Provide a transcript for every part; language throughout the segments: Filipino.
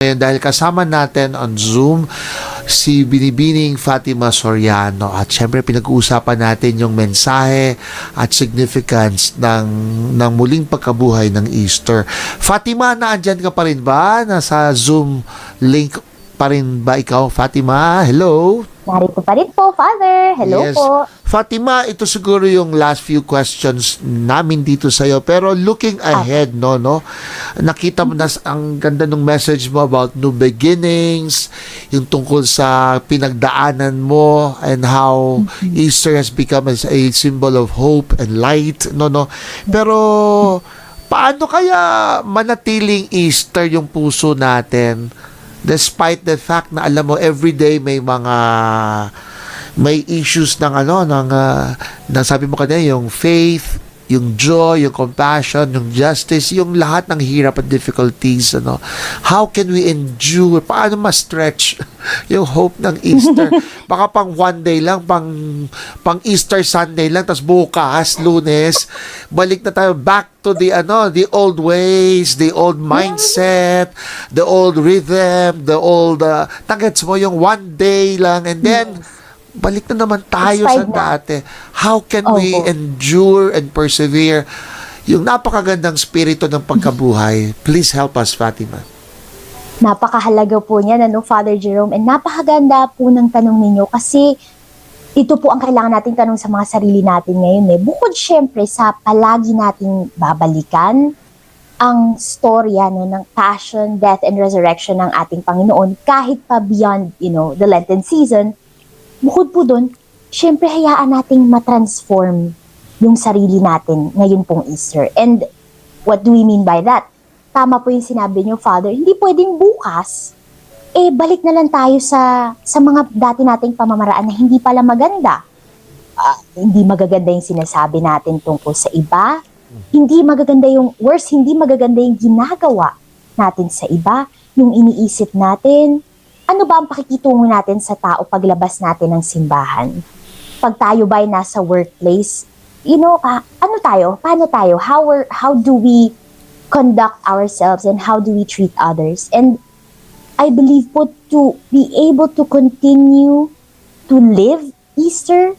Ngayon, dahil kasama natin on Zoom si Binibining Fatima Soriano at syempre pinag-uusapan natin yung mensahe at significance ng muling pagkabuhay ng Easter. Fatima, naandyan ka pa rin ba? Nasa Zoom link pa rin ba ikaw, Fatima? Hello? Narito pa rin po, Father. Hello Yes. po. Fatima, ito siguro yung last few questions namin dito sa'yo. Pero looking ahead, no? Nakita mo na ang ganda ng message mo about new beginnings, yung tungkol sa pinagdaanan mo and how Easter has become as a symbol of hope and light, no? Pero paano kaya manatiling Easter yung puso natin despite the fact na alam mo everyday may issues ng sabi mo kanina, yung faith, yung joy, yung compassion, yung justice, yung lahat ng hirap at difficulties, how can we endure, paano ma-stretch yung hope ng Easter? Baka pang one day lang, pang Easter Sunday lang, tas bukas, Lunes, balik na tayo back to the old ways, the old mindset, the old rhythm, the old targets mo yung one day lang, and then balik na naman tayo sa dati. How can we endure and persevere yung napakagandang spirito ng pagkabuhay? Please help us, Fatima. Napakahalaga po niyan, Father Jerome, and napakaganda po ng tanong ninyo kasi ito po ang kailangan nating tanong sa mga sarili natin ngayon. Bukod syempre sa palagi nating babalikan ang storya ng passion, death, and resurrection ng ating Panginoon kahit pa beyond, the Lenten season. Bukod po doon, syempre hayaan nating matransform yung sarili natin ngayon pong Easter. And what do we mean by that? Tama po yung sinabi niyo, Father, hindi pwedeng bukas, balik na lang tayo sa mga dati nating pamamaraan na hindi pala maganda. Hindi magaganda yung sinasabi natin tungkol sa iba, hindi magaganda yung ginagawa natin sa iba, yung iniisip natin. Ano ba ang pakikitungo natin sa tao paglabas natin ng simbahan? Pag tayo ba'y nasa workplace, ano tayo? Paano tayo? How do we conduct ourselves and how do we treat others? And I believe po to be able to continue to live Easter,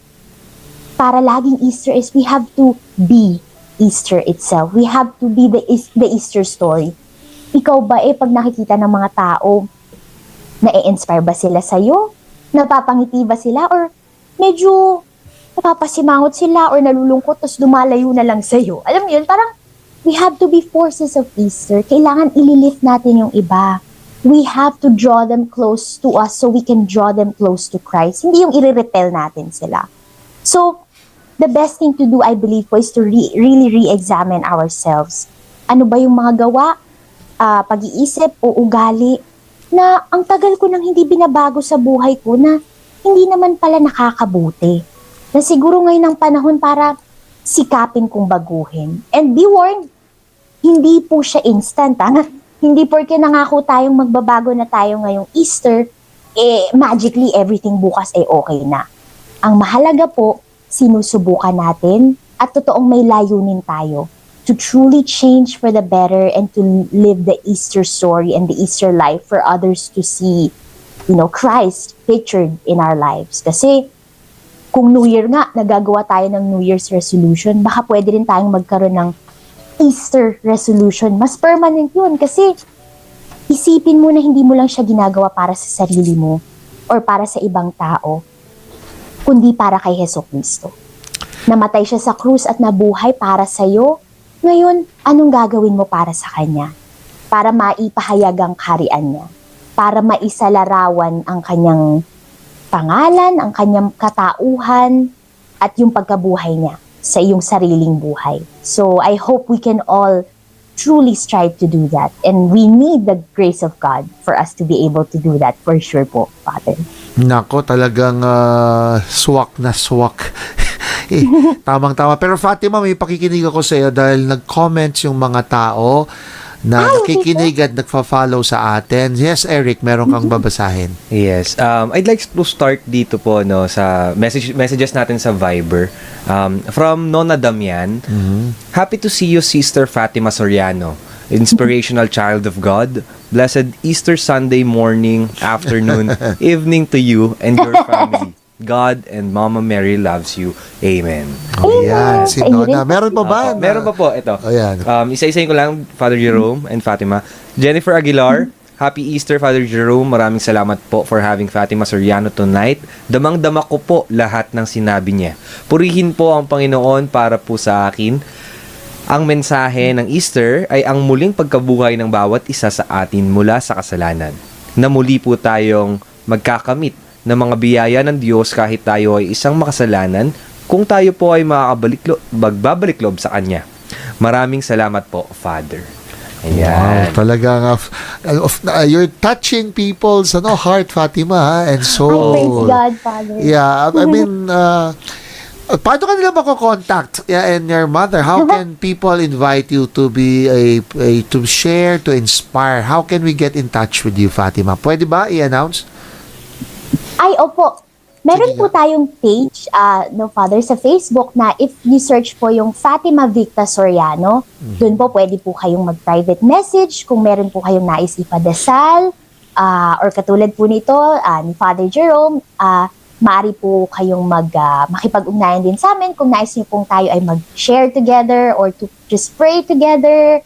para laging Easter is we have to be Easter itself. We have to be the Easter story. Ikaw ba pag nakikita ng mga tao, na-inspire ba sila sa'yo? Napapangiti ba sila? Or medyo napapasimangot sila or nalulungkot tapos lumalayo na lang sa'yo? Alam mo yun, parang we have to be forces of Easter. Kailangan ililift natin yung iba. We have to draw them close to us so we can draw them close to Christ. Hindi yung i-repel natin sila. So, the best thing to do, I believe, is to really re-examine ourselves. Ano ba yung mga gawa, pag-iisip o ugali na ang tagal ko nang hindi binabago sa buhay ko na hindi naman pala nakakabuti. Na siguro ngayon ang panahon para sikapin kong baguhin. And be warned, hindi po siya instant. Hindi porke nangako tayong magbabago na tayo ngayong Easter, magically everything bukas okay na. Ang mahalaga po, sinusubukan natin at totoong may layunin tayo to truly change for the better and to live the Easter story and the Easter life for others to see, Christ pictured in our lives. Kasi kung New Year nga, nagagawa tayo ng New Year's resolution, baka pwede rin tayong magkaroon ng Easter resolution. Mas permanent yun kasi isipin mo na hindi mo lang siya ginagawa para sa sarili mo or para sa ibang tao, kundi para kay Jesucristo. Namatay siya sa krus at nabuhay para sa'yo. Ngayon, anong gagawin mo para sa Kanya? Para maipahayag ang kaharian niya. Para maisalarawan ang Kanyang pangalan, ang Kanyang katauhan, at yung pagkabuhay niya sa iyong sariling buhay. So, I hope we can all truly strive to do that. And we need the grace of God for us to be able to do that for sure po, Father. Nako, talagang swak na swak. Tamang-tama. Pero Fatima, may pakikinig ako sa iyo dahil nag-comments yung mga tao na nakikinig at nagfa-follow sa atin. Yes, Eric, meron kang babasahin. Yes. I'd like to start dito po sa messages natin sa Viber. From Nona Damian, happy to see you, Sister Fatima Soriano, inspirational child of God, Blessed Easter Sunday morning, afternoon, evening to you and your family. God and Mama Mary loves you. Amen. Ayan, si Sa inyo Nona. rin. Meron pa ba? Meron pa po, ito. Ayan. Isa-isayin ko lang, Father Jerome and Fatima. Jennifer Aguilar, Happy Easter, Father Jerome. Maraming salamat po for having Fatima Soriano tonight. Damang-dama ko po lahat ng sinabi niya. Purihin po ang Panginoon para po sa akin. Ang mensahe ng Easter ay ang muling pagkabuhay ng bawat isa sa atin mula sa kasalanan. Na muli po tayong magkakamit ng mga biyaya ng Diyos kahit tayo ay isang makasalanan kung tayo po ay magbabalik loob sa Kanya. Maraming salamat po, Father. Wow, Ayan. talagang you're touching people's heart, Fatima, and Ay, soul. praise God, Father. Yeah, I mean, paano ka nila mako-contact and your mother? How can people invite you to be to share, to inspire? How can we get in touch with you, Fatima? Pwede ba i-announce? Ay, opo. Meron Sige po tayong page, no, Father, sa Facebook na if you search po yung Fatima Victa Soriano, doon po pwede po kayong mag-private message kung meron po kayong nais ipadasal, or katulad po nito, ni Father Jerome, maaari po kayong makipag-ugnayan din sa amin kung nais niyo pong tayo ay mag-share together or to just pray together,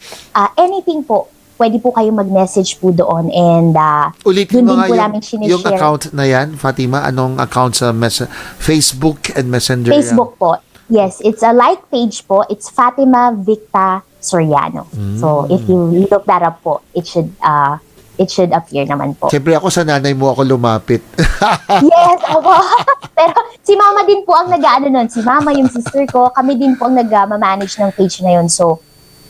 anything po. Pwede po kayong mag-message po doon and Ulitin mo doon din nga po namin yung sinishare. account na yan, Fatima. Anong account sa Facebook and Messenger? Facebook po. Yes, it's a like page po. It's Fatima Victa Soriano. So if you look that up po, it should appear naman po. Siyempre ako sa nanay mo ako lumapit. Yes, ako. Pero si Mama din po ang nag-aano nun. Si Mama, yung sister ko, kami din po ang nag-manage ng page na yun. So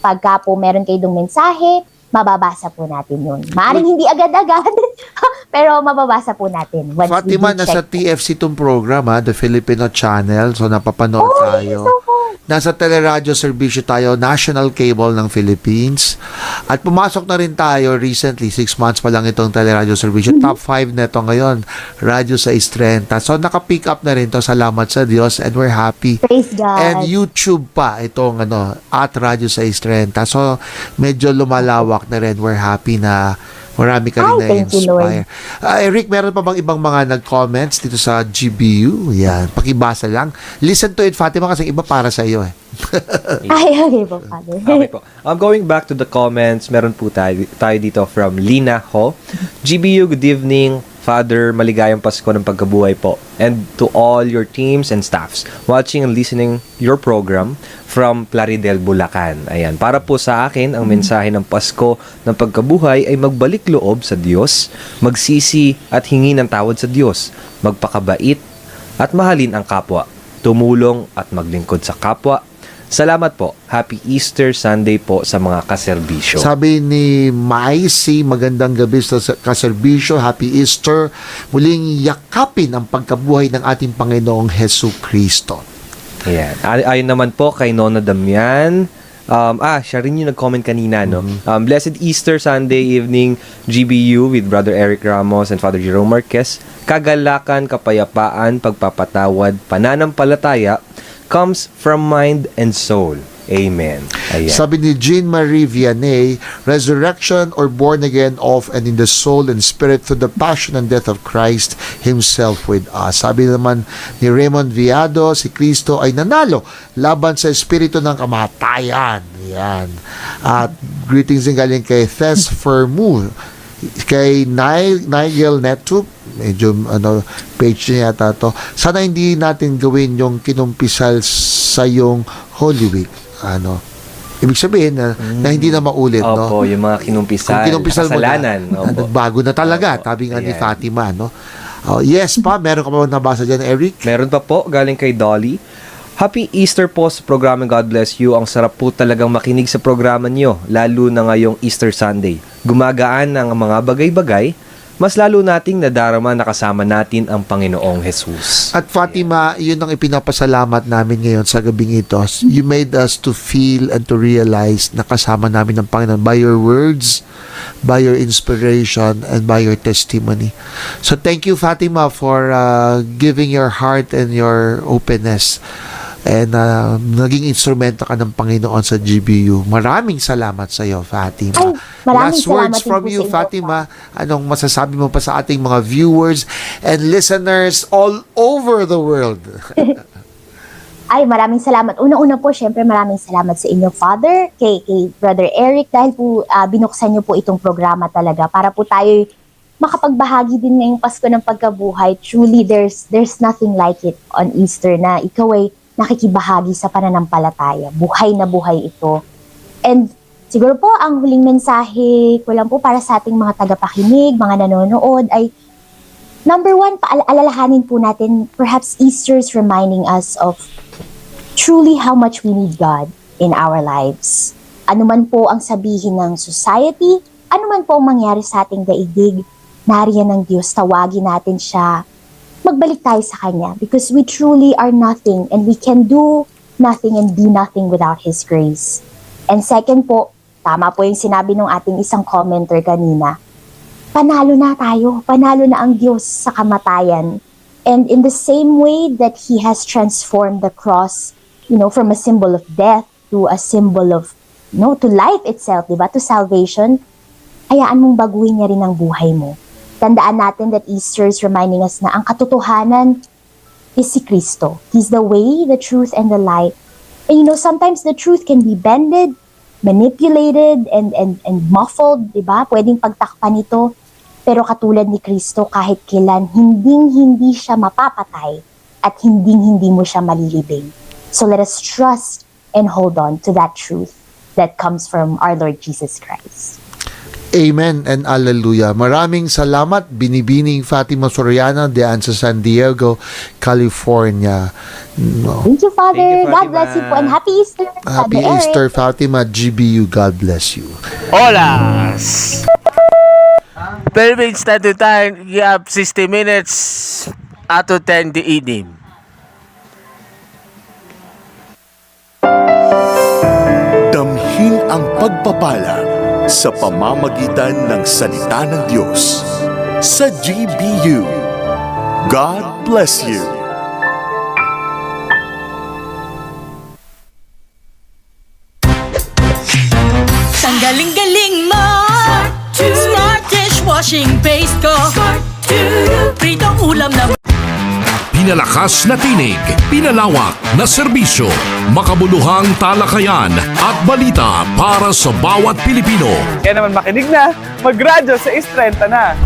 pagka po meron kayo dong mensahe, mababasa po natin yun. Maaring hindi agad-agad, pero mababasa po natin. Once Fatima, we do nasa check. TFC tong program, the Filipino Channel. So, napapanood Oh, tayo. yes, opo. Nasa teleradyo serbisyo tayo, National Cable ng Philippines. At pumasok na rin tayo recently, 6 months pa lang itong teleradyo serbisyo. Top 5 na ito ngayon, Radyo sa Istrenta. So, naka-pick up na rin to. Salamat sa Diyos and we're happy. Praise God. And YouTube pa itong at Radyo sa Istrenta. So, medyo lumalawak na rin. We're happy na marami ka rin Ay, thank you, na-inspire. Eric, meron pa bang ibang mga nag-comments dito sa GBU? Yan, pakibasa lang. Listen to it, Fatima, kasi iba para sa iyo eh. Ay, okay po, Father. Okay po. Going back to the comments, meron po tayo dito from Lina Ho. GBU, good evening. Father, maligayang Pasko ng pagkabuhay po. And to all your teams and staffs watching and listening your program from Plaridel, Bulacan. Ayan. Para po sa akin, ang mensahe ng Pasko ng pagkabuhay ay magbalik loob sa Diyos, magsisi at hingi ng tawad sa Diyos, magpakabait at mahalin ang kapwa, tumulong at maglingkod sa kapwa. Salamat po. Happy Easter Sunday po sa mga kaserbisyo. Sabi ni Maisi, magandang gabi sa kaserbisyo. Happy Easter. Muling yakapin ang pagkabuhay ng ating Panginoong Hesu Kristo. Ayan. Ayon naman po kay Nona Damian. Siya rin yung nag-comment kanina, no? Blessed Easter Sunday evening, GBU with Brother Eric Ramos and Father Jerome Marquez. Kagalakan, kapayapaan, pagpapatawad, pananampalataya comes from mind and soul. Amen. Ayan. Sabi ni Jean Marie Vianney, resurrection or born again of and in the soul and spirit through the passion and death of Christ Himself with us. Sabi naman ni Raymond Viado, si Kristo ay nanalo laban sa espiritu ng kamatayan. Yan. At greetings din galing kay Thes Fermu, kay Nigel Netup, medyo page niya yata to. Sana hindi natin gawin yung kinumpisal sa yung Holy Week. Ibig sabihin na hindi na maulit, Opo, no? yung mga kinumpisal, Kung kinumpisal mo kasalanan. na, Opo. nagbago na talaga, Opo. sabi nga ni Ayan. Fatima, no? Yes pa, meron ka ba nabasa dyan, Eric? Meron pa po, galing kay Dolly. Happy Easter po sa programa God Bless You. Ang sarap po talagang makinig sa programa niyo, lalo na ngayong Easter Sunday. Gumagaan ang mga bagay-bagay, mas lalo nating nadarama na kasama natin ang Panginoong Jesus. At Fatima, yun ang ipinapasalamat namin ngayon sa gabing ito. You made us to feel and to realize na kasama namin ang Panginoon by your words, by your inspiration, and by your testimony. So thank you, Fatima, for giving your heart and your openness And naging instrumento ka ng Panginoon sa GBU. Maraming salamat sa iyo, Fatima. Ay, maraming Last salamat words din from po you, sa inyo, Fatima. Anong masasabi mo pa sa ating mga viewers and listeners all over the world? Ay, maraming salamat. Una-una po, syempre maraming salamat sa inyo, Father, kay Brother Eric, dahil po binuksan niyo po itong programa talaga para po tayo makapagbahagi din ngayong Pasko ng pagkabuhay. Truly, there's nothing like it on Easter na ikaw ay nakikibahagi sa pananampalataya. Buhay na buhay ito. And siguro po, ang huling mensahe ko lang po para sa ating mga tagapakinig, mga nanonood, ay number one, paalalahanin po natin, perhaps Easter's reminding us of truly how much we need God in our lives. Ano man po ang sabihin ng society, ano man po ang mangyari sa ating daigdig, nariyan ng Diyos, tawagin natin siya, magbalik tayo sa Kanya because we truly are nothing and we can do nothing and be nothing without His grace. And second po, tama po yung sinabi ng ating isang commenter kanina, panalo na tayo, panalo na ang Diyos sa kamatayan. And in the same way that He has transformed the cross, from a symbol of death to a symbol of, to life itself, diba? To salvation, hayaan mong baguhin niya rin ang buhay mo. Tandaan natin that Easter is reminding us na ang katotohanan is si Kristo. He's the way, the truth, and the light. And sometimes the truth can be bended, manipulated, and muffled, diba? Pwedeng pagtakpan ito. Pero katulad ni Kristo, kahit kailan, hindi siya mapapatay at hindi mo siya malilibing. So let us trust and hold on to that truth that comes from our Lord Jesus Christ. Amen and Alleluia. Maraming salamat, Binibining Fatima Soriano diyan sa San Diego, California. No. Thank you, Father. Thank you, God Fatima. bless you po and Happy Easter. Happy Father Eric. Easter, Fatima. GBU, God bless you. Olas! Philippines Standard Time, you have 60 minutes to 10 the evening. Damhin ang pagpapala sa pamamagitan ng salita ng Diyos sa GBU. God bless you. Galing-galing mo Smart dishwashing paste ko Pritong ulam na Pinalakas na tinig, pinalawak na serbisyo, makabuluhang talakayan at balita para sa bawat Pilipino. Kaya naman makinig na, mag-radyo sa Istrenta na.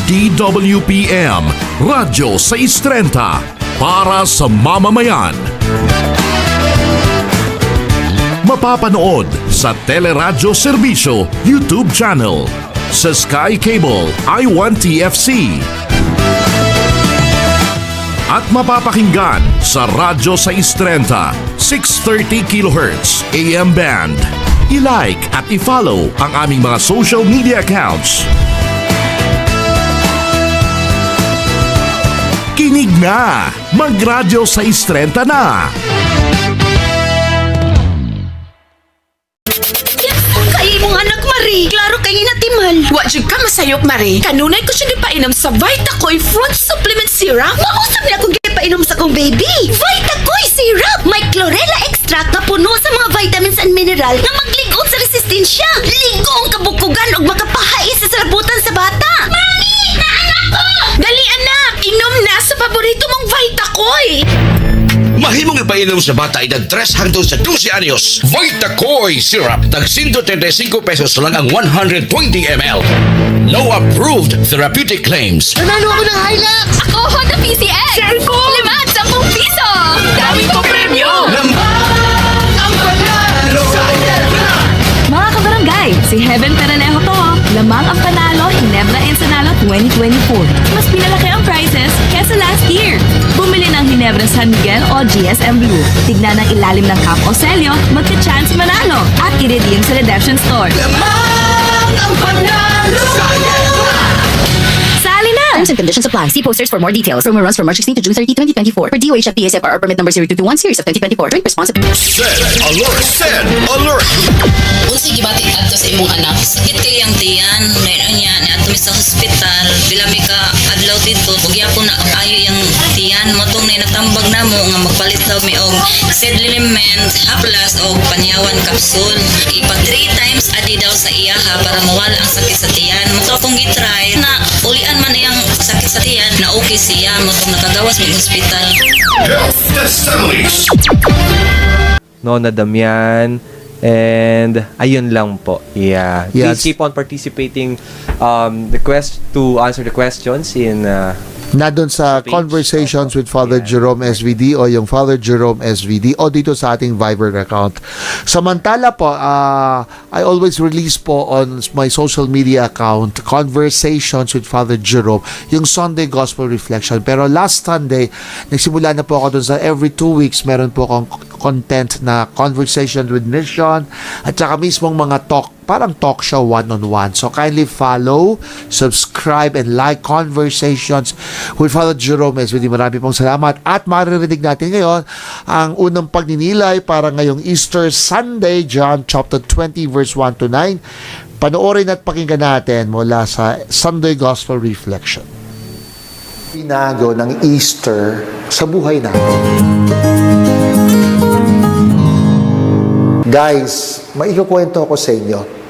DWPM, Radyo sa Istrenta, para sa mamamayan. Mapapanood sa Teleradyo Serbisyo YouTube channel, sa Sky Cable I1TFC, at mapapakinggan sa Radyo sa Istrenta 630 kHz AM band. I-like at i-follow ang aming mga social media accounts. Kinig na! Mag-radyo sa Istrenta na! Kay mong anak Marie Klaro kay natiman Wa jud ka masayop Marie Kanunay ko siya gipainom sa Vitacoy Fruit Supplement Syrup Mausap niya akong gipainom sa kong baby Vitacoy Syrup May chlorella extract na puno sa mga vitamins and mineral Na magligon sa resistensya Ligo ang kabukugan o makapahay sa sarabutan sa bata Mami! Naanak ko! Dali anak! Inom na sa paborito mong Vitacoy Mahimong ipainom sa bata edad 3 hangtod sa 12 anyos. Vitacoy Syrup. Tag 135 pesos lang ang 120 ml. No approved therapeutic claims. Nanalo ako ng Hilux! Ako, Honda PCX! Share ko! 5-10 piso! Dami ko premyo! Ang panalo! Mga kabarangay, si Heaven Peranejo to. Lamang ang panalo, Hinebra Ensenado 2024. Mas pinalaki ang prizes kesa last year. Bumili ng Hinebra San Miguel o GSM Blue. Tignan ang ilalim ng cup o selyo, magka-chance manalo at i-redeem sa redemption store. Lamang ang panalo! Sali na! Terms and conditions apply. See posters for more details. Promo runs from March 16 to June 30, 2024. For DOH FTSFR permit number 0221 series of 2024. Drink responsibly. Set alert! Set alert! Unsa gibatik adto sa imong anak? Sakit kay ang tiyan. Ngayon niya ni ato sa hospital. Bila mi ka adlaw dito, ug yapon na ayo yang tiyan tiyan mo tong natambag na mo nga magpalit daw mi og sedliment, haplas o panyawan kapsul. Ipa 3 times a day daw sa iyaha para mawala ang sakit sa tiyan. Mo kung gitry na ulian man iyang sakit sa tiyan na okay siya mo tong nakagawas mi hospital. Health Testimonies. Nona Damian. And ayun lang po. Yeah. Yes. Please keep on participating to answer the questions in Na doon sa page. Conversations with Father Jerome SVD o yung Father Jerome SVD o dito sa ating Viber account. Samantala po, I always release po on my social media account Conversations with Father Jerome, yung Sunday Gospel Reflection. Pero last Sunday, nagsimula na po ako doon sa every 2 weeks meron po akong content na Conversation with Mission at saka mismong mga parang talk show one-on-one. So kindly follow, subscribe, and like Conversations with Father Jerome SVD. Marami pong salamat. At maririnig natin ngayon ang unang pagninilay para ngayong Easter Sunday, John chapter 20 verse 1 to 9. Panoorin at pakinggan natin mula sa Sunday Gospel Reflection. Pinago ng Easter sa buhay natin. Guys, maikukwento ko sa inyo.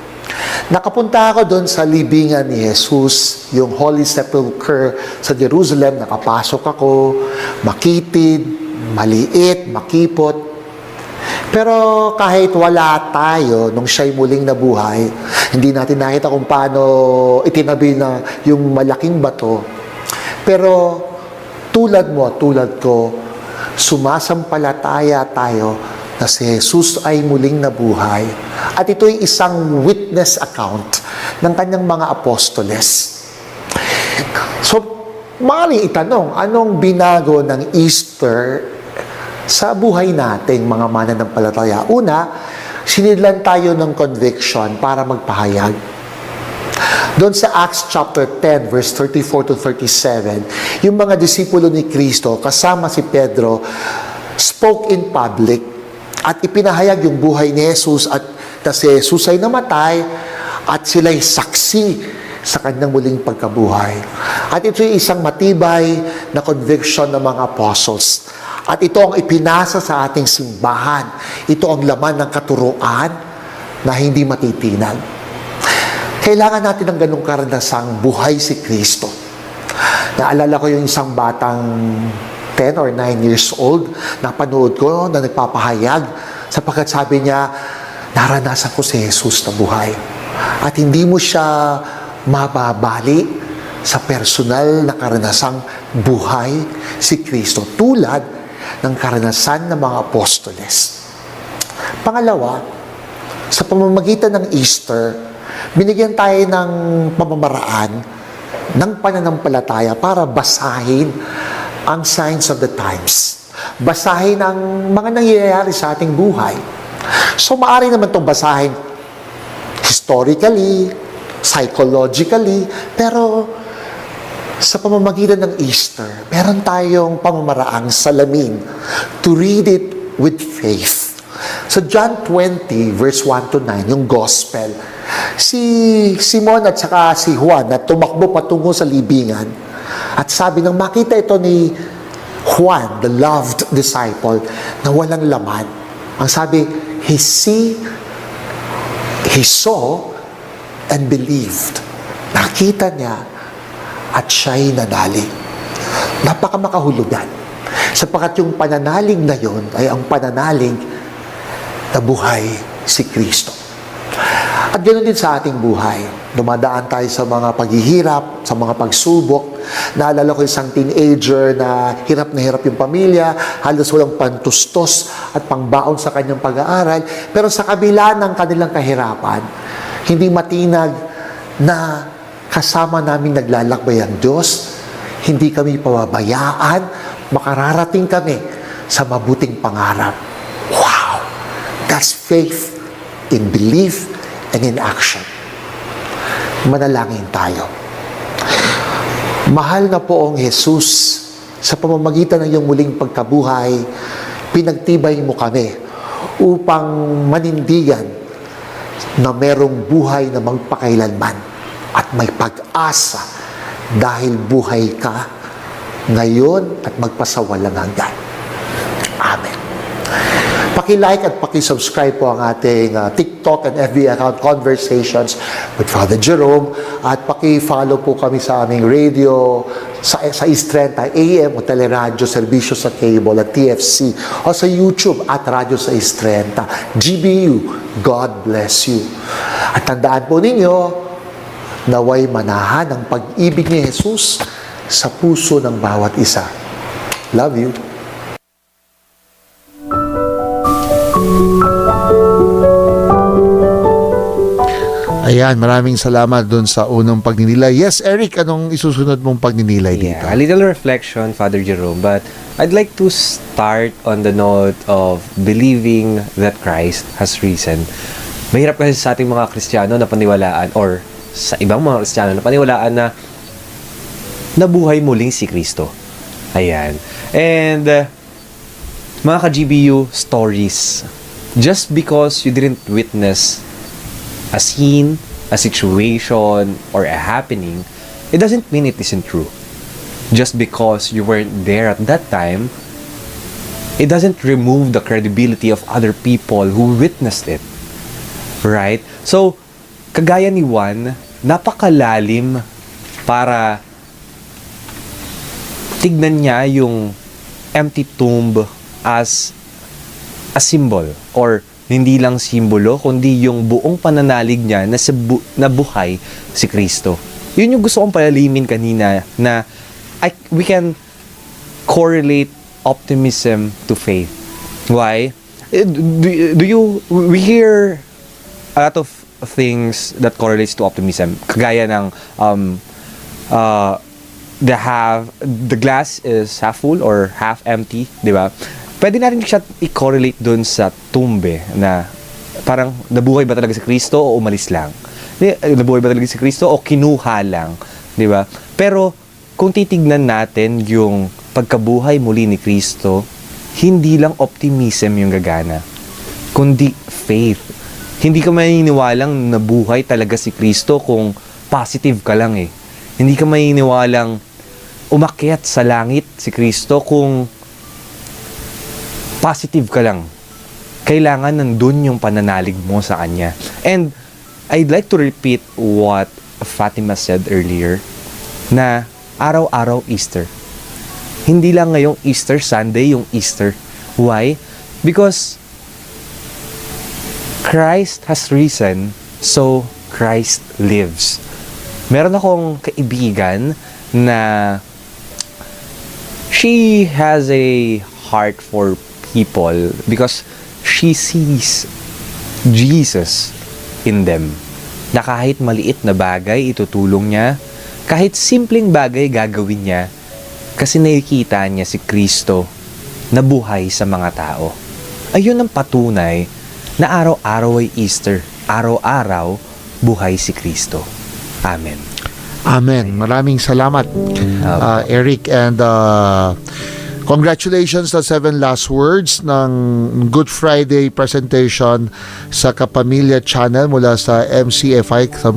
Nakapunta ako doon sa libingan ni Jesus, yung Holy Sepulchre sa Jerusalem. Nakapasok ako, makitid, maliit, makipot. Pero kahit wala tayo nung siya'y muling nabuhay, hindi natin nakita kung paano itinabi na yung malaking bato. Pero tulad mo, tulad ko, sumasampalataya tayo na si Jesus ay muling nabuhay. At ito'y isang witness account ng kanyang mga apostoles. So, maaaring itanong, anong binago ng Easter sa buhay nating mga mananampalataya? Una, sinidlan tayo ng conviction para magpahayag. Doon sa Acts chapter 10, verse 34 to 37, yung mga disipulo ni Kristo, kasama si Pedro, spoke in public at ipinahayag yung buhay ni Jesus at na si Jesus ay namatay at sila'y saksi sa kanyang muling pagkabuhay. At ito ay isang matibay na conviction ng mga apostles. At ito ang ipinasa sa ating simbahan. Ito ang laman ng katuruan na hindi matitinag. Kailangan natin ng ganung karanasang buhay si Kristo. Naalala ko yung isang batang 10 or 9 years old, napanood ko na nagpapahayag sapagkat sabi niya, naranasan ko si Jesus na buhay. At hindi mo siya mababali sa personal na karanasang buhay si Kristo tulad ng karanasan ng mga apostoles. Pangalawa, sa pamamagitan ng Easter, binigyan tayo ng pamamaraan ng pananampalataya para basahin ang signs of the times. Basahin ang mga nangyayari sa ating buhay. So, maaari naman itong basahin historically, psychologically, pero sa pamamagitan ng Easter, meron tayong pamamaraang salamin to read it with faith. So, John 20, verse 1 to 9, yung gospel, si Simon at saka si Juan na tumakbo patungo sa libingan, at sabi nang makita ito ni Juan, the loved disciple, na walang laman. Ang sabi, he saw and believed. Nakita niya at siya'y nanalig. Napakamakahulugan. Sapagkat yung pananalig na yon ay ang pananalig na buhay si Kristo. At ganoon din sa ating buhay. Dumadaan tayo sa mga paghihirap, sa mga pagsubok. Naalala ko isang teenager na hirap yung pamilya, halos walang pantustos at pangbaon sa kanyang pag-aaral. Pero sa kabila ng kanilang kahirapan, hindi matinag na kasama namin naglalakbay ang Diyos, hindi kami pababayaan, makararating kami sa mabuting pangarap. Wow! That's faith in belief and in action. Manalangin tayo. Mahal na poong Jesus, sa pamamagitan ng iyong muling pagkabuhay, pinagtibay mo kami upang manindigan na merong buhay na magpakailanman at may pag-asa dahil buhay ka ngayon at magpasawalang hanggan. Amen. Paki-like at paki-subscribe po ang ating TikTok and FB account, Conversations with Father Jerome, at paki-follow po kami sa aming radio sa East 30 AM o teleradyo, serbisyo sa cable at TFC, o sa YouTube at Radyo sa East 30. GBU, God bless you. At tandaan po ninyo, naway manahan ang pag-ibig ni Jesus sa puso ng bawat isa. Love you. Ayan, maraming salamat dun sa unang pagninilay. Yes, Eric, anong isusunod mong pagninilay dito? Yeah, a little reflection, Father Jerome, but I'd like to start on the note of believing that Christ has risen. Mahirap kasi sa ating mga Kristiyano na paniwalaan, or sa ibang mga Kristiyano na paniwalaan na nabuhay muling si Kristo. Ayan. And mga ka-GBU stories, just because you didn't witness a scene, a situation, or a happening, it doesn't mean it isn't true. Just because you weren't there at that time, it doesn't remove the credibility of other people who witnessed it. Right? So, kagaya ni Juan, napakalalim para tignan niya yung empty tomb as a symbol, or hindi lang simbolo, kundi yung buong pananalig niya na nabuhay si Kristo. Yun yung gusto kong palalimin kanina, na we can correlate optimism to faith. Why? We hear a lot of things that correlates to optimism. Kagaya ng the glass is half full or half empty, di ba? Pwede natin siya i-correlate dun sa tumbe na parang nabuhay ba talaga si Kristo o umalis lang? Nabuhay ba talaga si Kristo o kinuha lang? Di ba? Pero kung titignan natin yung pagkabuhay muli ni Kristo, hindi lang optimism yung gagana, kundi faith. Hindi ka maniniwalang nabuhay talaga si Kristo kung positive ka lang eh. Hindi ka maniniwalang umakyat sa langit si Kristo kung positive ka lang. Kailangan nandun yung pananalig mo sa Kanya. And I'd like to repeat what Fatima said earlier, na araw-araw Easter. Hindi lang ngayong Easter Sunday yung Easter. Why? Because Christ has risen, so Christ lives. Meron akong kaibigan na she has a heart for people because she sees Jesus in them. Na kahit maliit na bagay itutulong niya, kahit simpleng bagay gagawin niya, kasi nakikita niya si Kristo na buhay sa mga tao. Ayun ang patunay na araw-araw ay Easter. Araw-araw buhay si Kristo. Amen. Amen. Maraming salamat, Eric, and congratulations sa 7 last words ng Good Friday presentation sa Kapamilya Channel mula sa MCFI, sa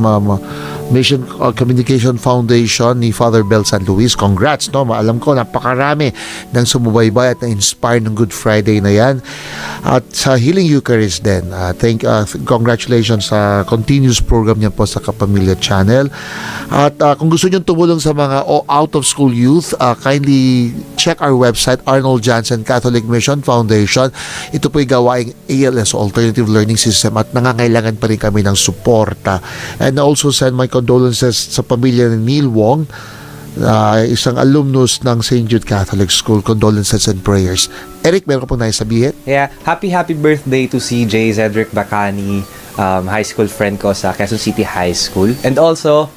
Mission Communication Foundation ni Father Bel San Luis. Congrats, no? Alam ko, napakarami ng sumubaybay at na-inspire ng Good Friday na yan. At sa Healing Eucharist din. Congratulations sa continuous program niya po sa Kapamilya Channel. At kung gusto niyo tumulong sa mga out-of-school youth, kindly check our website, Arnold Jansen Catholic Mission Foundation. Ito po'y gawaing ALS, Alternative Learning System, at nangangailangan pa rin kami ng suporta. And also send my condolences sa pamilya ni Neil Wong, isang alumnus ng St. Jude Catholic School. Condolences and prayers. Eric, meron ka pong naisabihin? Yeah, happy birthday to CJ Cedric Bacani, high school friend ko sa Quezon City High School. And also,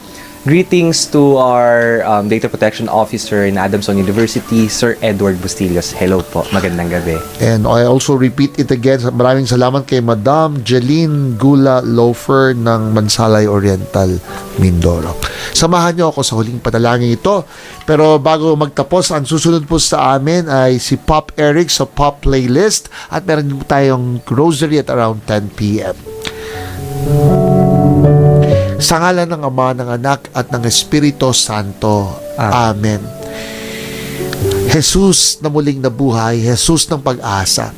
greetings to our Data Protection Officer in Adamson University, Sir Edward Bustillos. Hello po, magandang gabi. And I also repeat it again, maraming salamat kay Madam Jeline Gula Lofer ng Mansalay Oriental, Mindoro. Samahan niyo ako sa huling panalangin ito. Pero bago magtapos, ang susunod po sa amin ay si Pop Eric sa Pop Playlist, at meron din tayong rosary at around 10 p.m. Sa ngalan ng Ama, ng Anak, at ng Espiritu Santo. Amen. Jesus na muling nabuhay, Jesus ng pag-asa.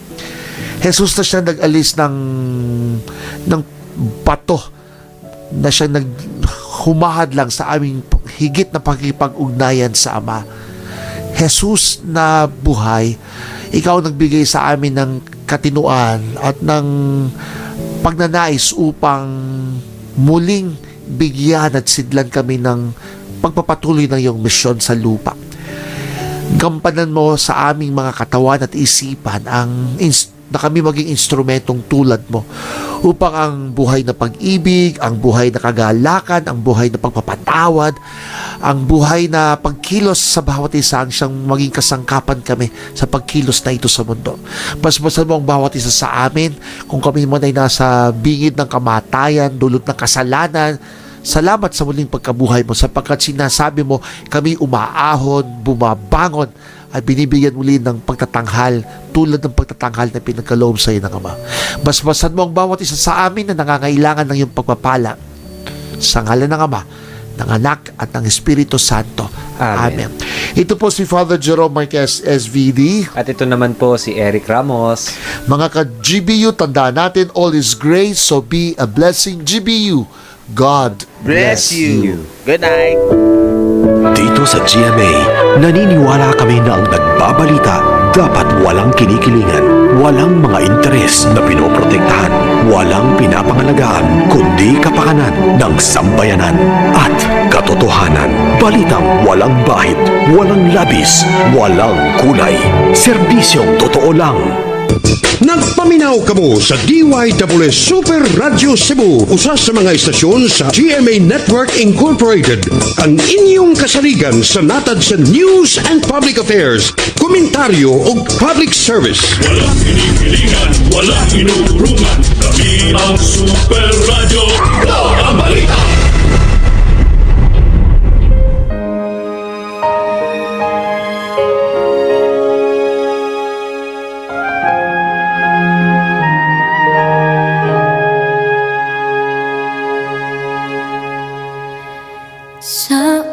Jesus na siya nag-alis ng bato, na siya humahad lang sa aming higit na pakikipag-ugnayan sa Ama. Jesus na buhay, ikaw nagbigay sa amin ng katinuan at ng pagnanais upang muling bigyan at sidlan kami ng pagpapatuloy ng iyong misyon sa lupa. Gampanan mo sa aming mga katawan at isipan na kami maging instrumentong tulad mo upang ang buhay na pag-ibig, ang buhay na kagalakan, ang buhay na pagpapatawad, ang buhay na pagkilos sa bawat isa ang siyang maging kasangkapan kami sa pagkilos na ito sa mundo. Basbasan mo ang bawat isa sa amin kung kami man ay nasa bingid ng kamatayan, dulot ng kasalanan. Salamat sa muling pagkabuhay mo sapagkat sinasabi mo kami umaahon, bumabangon at binibigyan muli ng pagtatanghal tulad ng pagtatanghal na pinagkaloob sa iyo ng Ama. Basbasan mo ang bawat isa sa amin na nangangailangan ng iyong pagpapala sa ngalan ng Ama, ng Anak at ng Espiritu Santo. Amen. Ito po si Father Jerome Marquez, SVD. At ito naman po si Eric Ramos. Mga ka-GBU, tandaan natin, all is grace, so be a blessing. GBU, God Bless you. Good night. Dito sa GMA, naniniwala kami na ang nagbabalita dapat walang kinikilingan, walang mga interes na pinoprotektahan, walang pinapangalagaan, kundi kapakanan ng sambayanan at katotohanan. Balitang walang bahid, walang labis, walang kulay. Serbisyong totoo lang. Nagpaminaw kamo sa DYWS Super Radio Cebu, usa sa mga istasyon sa GMA Network Incorporated. Ang inyong kasaligan sa natad sa news and public affairs, komentaryo ug public service. Walang kinikilingan, walang inurungan. Kami ang Super Radio. Ang balita. Sa